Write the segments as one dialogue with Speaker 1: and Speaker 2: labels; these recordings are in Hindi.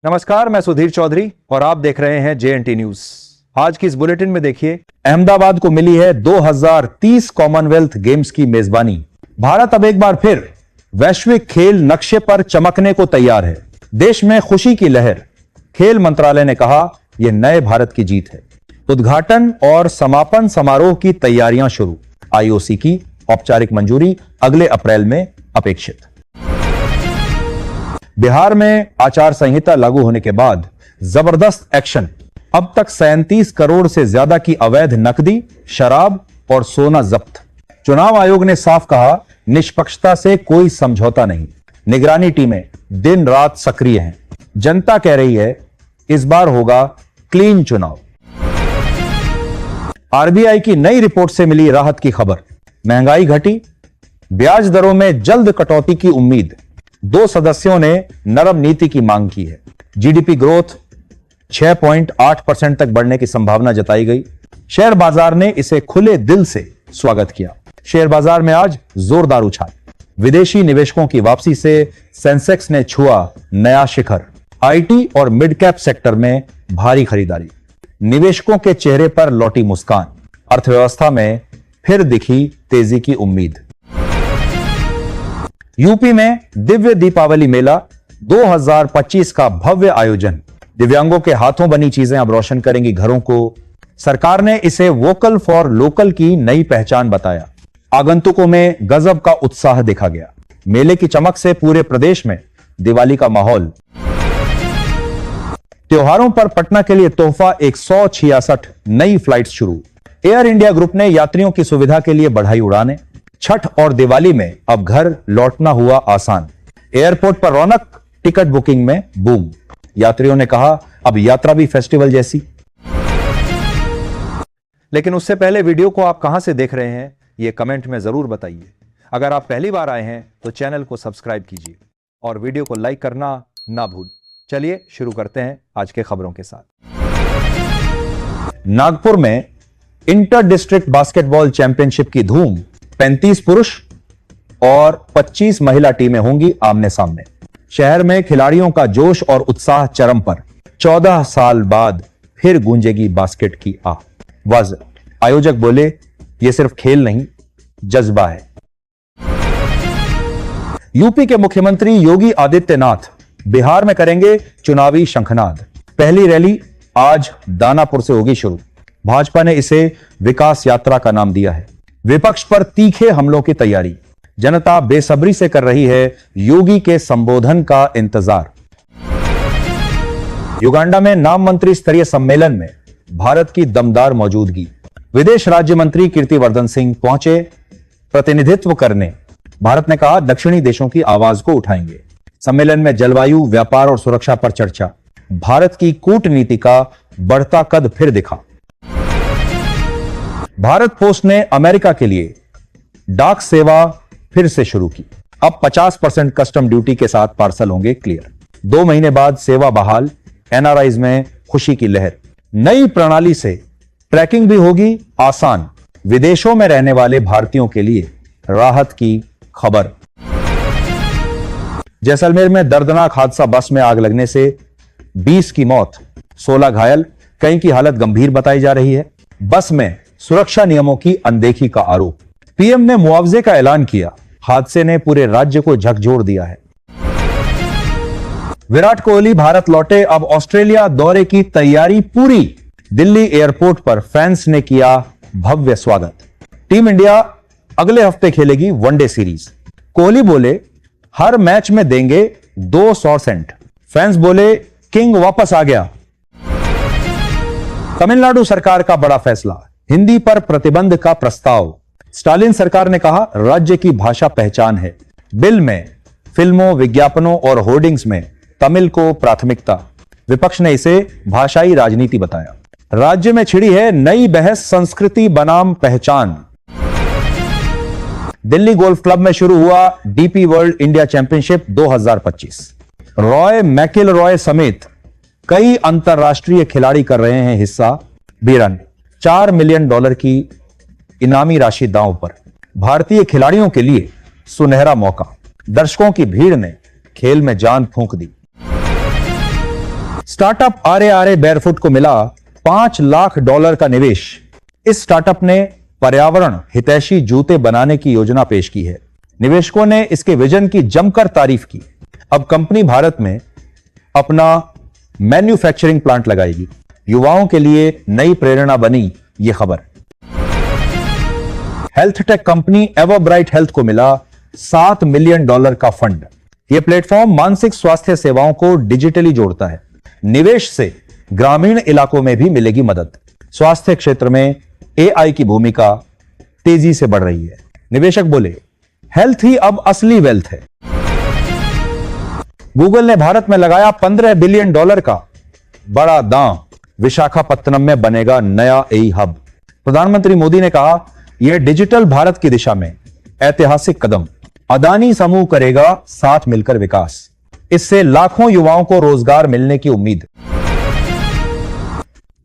Speaker 1: नमस्कार, मैं सुधीर चौधरी और आप देख रहे हैं JNT न्यूज। आज की इस बुलेटिन में देखिए, अहमदाबाद को मिली है 2030 कॉमनवेल्थ गेम्स की मेजबानी। भारत अब एक बार फिर वैश्विक खेल नक्शे पर चमकने को तैयार है। देश में खुशी की लहर। खेल मंत्रालय ने कहा, यह नए भारत की जीत है। उद्घाटन और समापन समारोह की तैयारियां शुरू। IOC की औपचारिक मंजूरी अगले अप्रैल में अपेक्षित। बिहार में आचार संहिता लागू होने के बाद जबरदस्त एक्शन। अब तक 37 करोड़ से ज्यादा की अवैध नकदी, शराब और सोना जब्त। चुनाव आयोग ने साफ कहा, निष्पक्षता से कोई समझौता नहीं। निगरानी टीमें दिन रात सक्रिय हैं। जनता कह रही है, इस बार होगा क्लीन चुनाव। RBI की नई रिपोर्ट से मिली राहत की खबर। महंगाई घटी, ब्याज दरों में जल्द कटौती की उम्मीद। 2 सदस्यों ने नरम नीति की मांग की है। GDP ग्रोथ 6.8% तक बढ़ने की संभावना जताई गई। शेयर बाजार ने इसे खुले दिल से स्वागत किया। शेयर बाजार में आज जोरदार उछाल। विदेशी निवेशकों की वापसी से सेंसेक्स ने छुआ नया शिखर। IT और मिड कैप सेक्टर में भारी खरीदारी। निवेशकों के चेहरे पर लौटी मुस्कान। अर्थव्यवस्था में फिर दिखी तेजी की उम्मीद। यूपी में दिव्य दीपावली मेला 2025 का भव्य आयोजन। दिव्यांगों के हाथों बनी चीजें अब रोशन करेंगी घरों को। सरकार ने इसे वोकल फॉर लोकल की नई पहचान बताया। आगंतुकों में गजब का उत्साह देखा गया। मेले की चमक से पूरे प्रदेश में दिवाली का माहौल। त्योहारों पर पटना के लिए तोहफा 166 नई फ्लाइट्स शुरू। एयर इंडिया ग्रुप ने यात्रियों की सुविधा के लिए बढ़ाई उड़ानें। छठ और दिवाली में अब घर लौटना हुआ आसान। एयरपोर्ट पर रौनक, टिकट बुकिंग में बूम। यात्रियों ने कहा, अब यात्रा भी फेस्टिवल जैसी। लेकिन उससे पहले वीडियो को आप कहां से देख रहे हैं, यह कमेंट में जरूर बताइए। अगर आप पहली बार आए हैं तो चैनल को सब्सक्राइब कीजिए और वीडियो को लाइक करना ना भूल। चलिए शुरू करते हैं आज के खबरों के साथ। नागपुर में इंटर डिस्ट्रिक्ट बास्केटबॉल चैंपियनशिप की धूम। 35 पुरुष और 25 महिला टीमें होंगी आमने सामने। शहर में खिलाड़ियों का जोश और उत्साह चरम पर। 14 साल बाद फिर गूंजेगी बास्केट की आवाज। आयोजक बोले, यह सिर्फ खेल नहीं, जज्बा है। यूपी के मुख्यमंत्री योगी आदित्यनाथ बिहार में करेंगे चुनावी शंखनाद। पहली रैली आज दानापुर से होगी शुरू। भाजपा ने इसे विकास यात्रा का नाम दिया है। विपक्ष पर तीखे हमलों की तैयारी। जनता बेसब्री से कर रही है योगी के संबोधन का इंतजार। युगांडा में नाम मंत्री स्तरीय सम्मेलन में भारत की दमदार मौजूदगी। विदेश राज्य मंत्री कीर्तिवर्धन सिंह पहुंचे प्रतिनिधित्व करने। भारत ने कहा, दक्षिणी देशों की आवाज को उठाएंगे। सम्मेलन में जलवायु, व्यापार और सुरक्षा पर चर्चा। भारत की कूटनीति का बढ़ता कद फिर दिखा। भारत पोस्ट ने अमेरिका के लिए डाक सेवा फिर से शुरू की। अब 50% कस्टम ड्यूटी के साथ पार्सल होंगे क्लियर। 2 महीने बाद सेवा बहाल। NRIs में खुशी की लहर। नई प्रणाली से ट्रैकिंग भी होगी आसान। विदेशों में रहने वाले भारतीयों के लिए राहत की खबर। जैसलमेर में दर्दनाक हादसा। बस में आग लगने से 20 की मौत, 16 घायल। कई की हालत गंभीर बताई जा रही है। बस में सुरक्षा नियमों की अनदेखी का आरोप। PM ने मुआवजे का ऐलान किया। हादसे ने पूरे राज्य को झकझोर दिया है। विराट कोहली भारत लौटे। अब ऑस्ट्रेलिया दौरे की तैयारी पूरी। दिल्ली एयरपोर्ट पर फैंस ने किया भव्य स्वागत। टीम इंडिया अगले हफ्ते खेलेगी वनडे सीरीज। कोहली बोले, हर मैच में देंगे 200 सेंट। फैंस बोले, किंग वापस आ गया। तमिलनाडु सरकार का बड़ा फैसला। हिंदी पर प्रतिबंध का प्रस्ताव। स्टालिन सरकार ने कहा, राज्य की भाषा पहचान है। बिल में फिल्मों, विज्ञापनों और होर्डिंग्स में तमिल को प्राथमिकता। विपक्ष ने इसे भाषाई राजनीति बताया। राज्य में छिड़ी है नई बहस, संस्कृति बनाम पहचान। दिल्ली गोल्फ क्लब में शुरू हुआ DP world India championship 2025। Rory McIlroy समेत कई अंतरराष्ट्रीय खिलाड़ी कर रहे हैं हिस्सा। बीरन $4 मिलियन की इनामी राशि दांव पर। भारतीय खिलाड़ियों के लिए सुनहरा मौका। दर्शकों की भीड़ ने खेल में जान फूंक दी। स्टार्टअप आरे बैरफुट को मिला $5 लाख का निवेश। इस स्टार्टअप ने पर्यावरण हितैषी जूते बनाने की योजना पेश की है। निवेशकों ने इसके विजन की जमकर तारीफ की। अब कंपनी भारत में अपना मैन्युफैक्चरिंग प्लांट लगाएगी। युवाओं के लिए नई प्रेरणा बनी यह खबर। हेल्थ टेक कंपनी एवरब्राइट हेल्थ को मिला $7 मिलियन का फंड। यह प्लेटफॉर्म मानसिक स्वास्थ्य सेवाओं को डिजिटली जोड़ता है। निवेश से ग्रामीण इलाकों में भी मिलेगी मदद। स्वास्थ्य क्षेत्र में AI की भूमिका तेजी से बढ़ रही है। निवेशक बोले, हेल्थ ही अब असली वेल्थ है। गूगल ने भारत में लगाया $15 बिलियन का बड़ा दांव। विशाखापत्तनम में बनेगा नया AI हब। प्रधानमंत्री मोदी ने कहा, यह डिजिटल भारत की दिशा में ऐतिहासिक कदम। अदानी समूह करेगा साथ मिलकर विकास। इससे लाखों युवाओं को रोजगार मिलने की उम्मीद।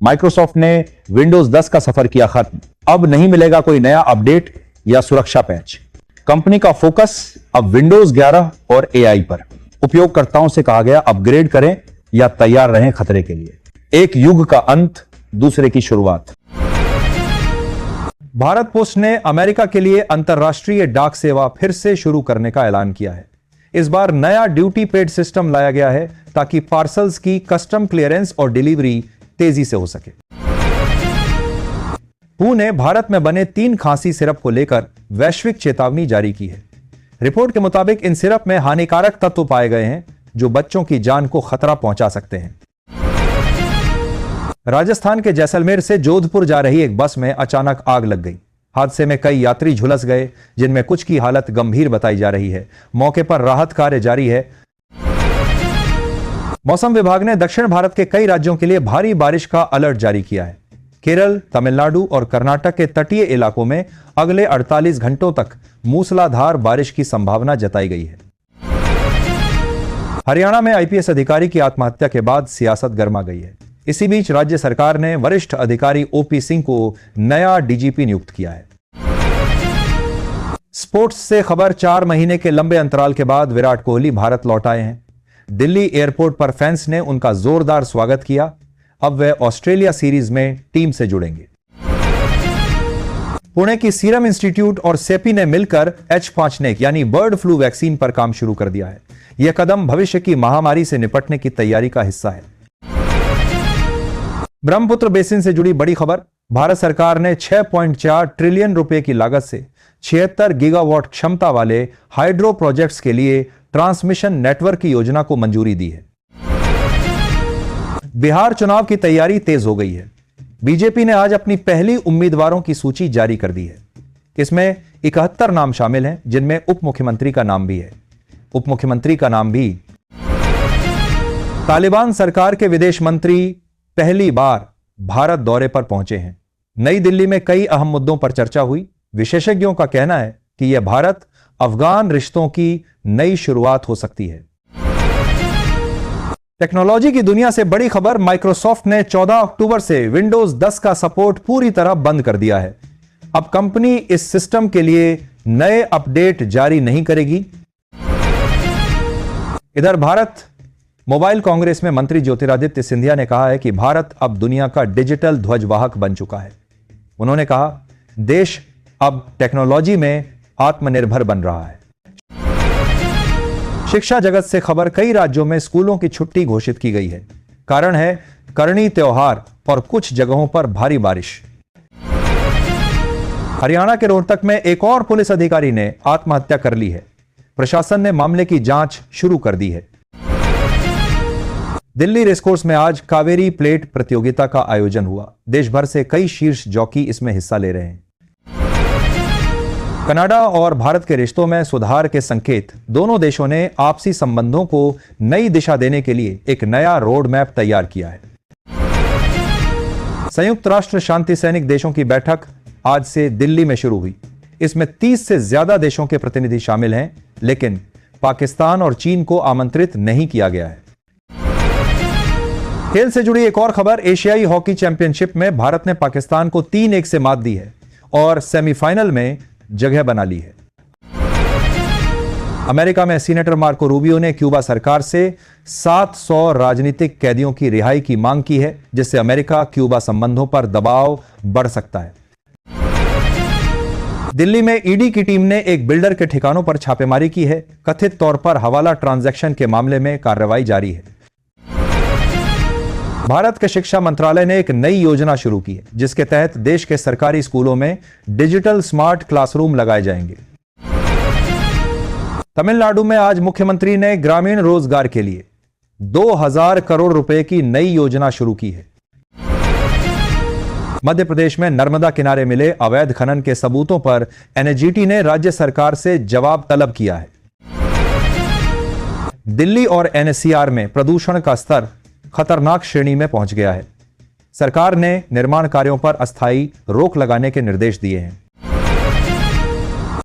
Speaker 1: माइक्रोसॉफ्ट ने विंडोज 10 का सफर किया खत्म। अब नहीं मिलेगा कोई नया अपडेट या सुरक्षा पैच। कंपनी का फोकस अब विंडोज 11 और AI पर। उपयोगकर्ताओं से कहा गया, अपग्रेड करें या तैयार रहें खतरे के लिए। एक युग का अंत, दूसरे की शुरुआत। भारत पोस्ट ने अमेरिका के लिए अंतर्राष्ट्रीय डाक सेवा फिर से शुरू करने का ऐलान किया है। इस बार नया ड्यूटी पेड सिस्टम लाया गया है ताकि पार्सल्स की कस्टम क्लियरेंस और डिलीवरी तेजी से हो सके। WHO ने भारत में बने 3 खांसी सिरप को लेकर वैश्विक चेतावनी जारी की है। रिपोर्ट के मुताबिक इन सिरप में हानिकारक तत्व पाए गए हैं जो बच्चों की जान को खतरा पहुंचा सकते हैं। राजस्थान के जैसलमेर से जोधपुर जा रही एक बस में अचानक आग लग गई। हादसे में कई यात्री झुलस गए, जिनमें कुछ की हालत गंभीर बताई जा रही है। मौके पर राहत कार्य जारी है। मौसम विभाग ने दक्षिण भारत के कई राज्यों के लिए भारी बारिश का अलर्ट जारी किया है। केरल, तमिलनाडु और कर्नाटक के तटीय इलाकों में अगले 48 घंटों तक मूसलाधार बारिश की संभावना जताई गई है। हरियाणा में IPS अधिकारी की आत्महत्या के बाद सियासत गर्मा गई है। इसी बीच राज्य सरकार ने वरिष्ठ अधिकारी OP सिंह को नया DGP नियुक्त किया है। स्पोर्ट्स से खबर। 4 महीने के लंबे अंतराल के बाद विराट कोहली भारत लौट आए हैं। दिल्ली एयरपोर्ट पर फैंस ने उनका जोरदार स्वागत किया। अब वे ऑस्ट्रेलिया सीरीज में टीम से जुड़ेंगे। पुणे की सीरम इंस्टीट्यूट और सेपी ने मिलकर H5N1 यानी बर्ड फ्लू वैक्सीन पर काम शुरू कर दिया है। यह कदम भविष्य की महामारी से निपटने की तैयारी का हिस्सा है। ब्रह्मपुत्र बेसिन से जुड़ी बड़ी खबर। भारत सरकार ने 6.4 ट्रिलियन रुपए की लागत से 76 गीगावाट क्षमता वाले हाइड्रो प्रोजेक्ट्स के लिए ट्रांसमिशन नेटवर्क की योजना को मंजूरी दी है। बिहार चुनाव की तैयारी तेज हो गई है। बीजेपी ने आज अपनी पहली उम्मीदवारों की सूची जारी कर दी है। इसमें 71 नाम शामिल हैं, जिनमें उप मुख्यमंत्री का नाम भी है। उप मुख्यमंत्री का नाम भी। तालिबान सरकार के विदेश मंत्री पहली बार भारत दौरे पर पहुंचे हैं। नई दिल्ली में कई अहम मुद्दों पर चर्चा हुई। विशेषज्ञों का कहना है कि यह भारत अफगान रिश्तों की नई शुरुआत हो सकती है। टेक्नोलॉजी की दुनिया से बड़ी खबर। माइक्रोसॉफ्ट ने 14 अक्टूबर से विंडोज 10 का सपोर्ट पूरी तरह बंद कर दिया है। अब कंपनी इस सिस्टम के लिए नए अपडेट जारी नहीं करेगी। इधर भारत मोबाइल कांग्रेस में मंत्री ज्योतिरादित्य सिंधिया ने कहा है कि भारत अब दुनिया का डिजिटल ध्वजवाहक बन चुका है। उन्होंने कहा, देश अब टेक्नोलॉजी में आत्मनिर्भर बन रहा है। शिक्षा जगत से खबर। कई राज्यों में स्कूलों की छुट्टी घोषित की गई है। कारण है करनी त्योहार और कुछ जगहों पर भारी बारिश। हरियाणा के रोहतक में एक और पुलिस अधिकारी ने आत्महत्या कर ली है। प्रशासन ने मामले की जांच शुरू कर दी है। दिल्ली रेसकोर्स में आज कावेरी प्लेट प्रतियोगिता का आयोजन हुआ। देश भर से कई शीर्ष जॉकी इसमें हिस्सा ले रहे हैं। कनाडा और भारत के रिश्तों में सुधार के संकेत। दोनों देशों ने आपसी संबंधों को नई दिशा देने के लिए एक नया रोड मैप तैयार किया है। संयुक्त राष्ट्र शांति सैनिक देशों की बैठक आज से दिल्ली में शुरू हुई। इसमें 30 से ज्यादा देशों के प्रतिनिधि शामिल हैं, लेकिन पाकिस्तान और चीन को आमंत्रित नहीं किया गया है। खेल से जुड़ी एक और खबर। एशियाई हॉकी चैंपियनशिप में भारत ने पाकिस्तान को 3-1 से मात दी है और सेमीफाइनल में जगह बना ली है। अमेरिका में सीनेटर मार्को रूबियो ने क्यूबा सरकार से 700 राजनीतिक कैदियों की रिहाई की मांग की है, जिससे अमेरिका क्यूबा संबंधों पर दबाव बढ़ सकता है। दिल्ली में ईडी की टीम ने एक बिल्डर के ठिकानों पर छापेमारी की है। कथित तौर पर हवाला ट्रांजैक्शन के मामले में कार्रवाई जारी है। भारत के शिक्षा मंत्रालय ने एक नई योजना शुरू की है, जिसके तहत देश के सरकारी स्कूलों में डिजिटल स्मार्ट क्लासरूम लगाए जाएंगे। तमिलनाडु में आज मुख्यमंत्री ने ग्रामीण रोजगार के लिए 2000 करोड़ रुपए की नई योजना शुरू की है। मध्य प्रदेश में नर्मदा किनारे मिले अवैध खनन के सबूतों पर एनजीटी ने राज्य सरकार से जवाब तलब किया है। दिल्ली और एनसीआर में प्रदूषण का स्तर खतरनाक श्रेणी में पहुंच गया है। सरकार ने निर्माण कार्यों पर अस्थायी रोक लगाने के निर्देश दिए हैं।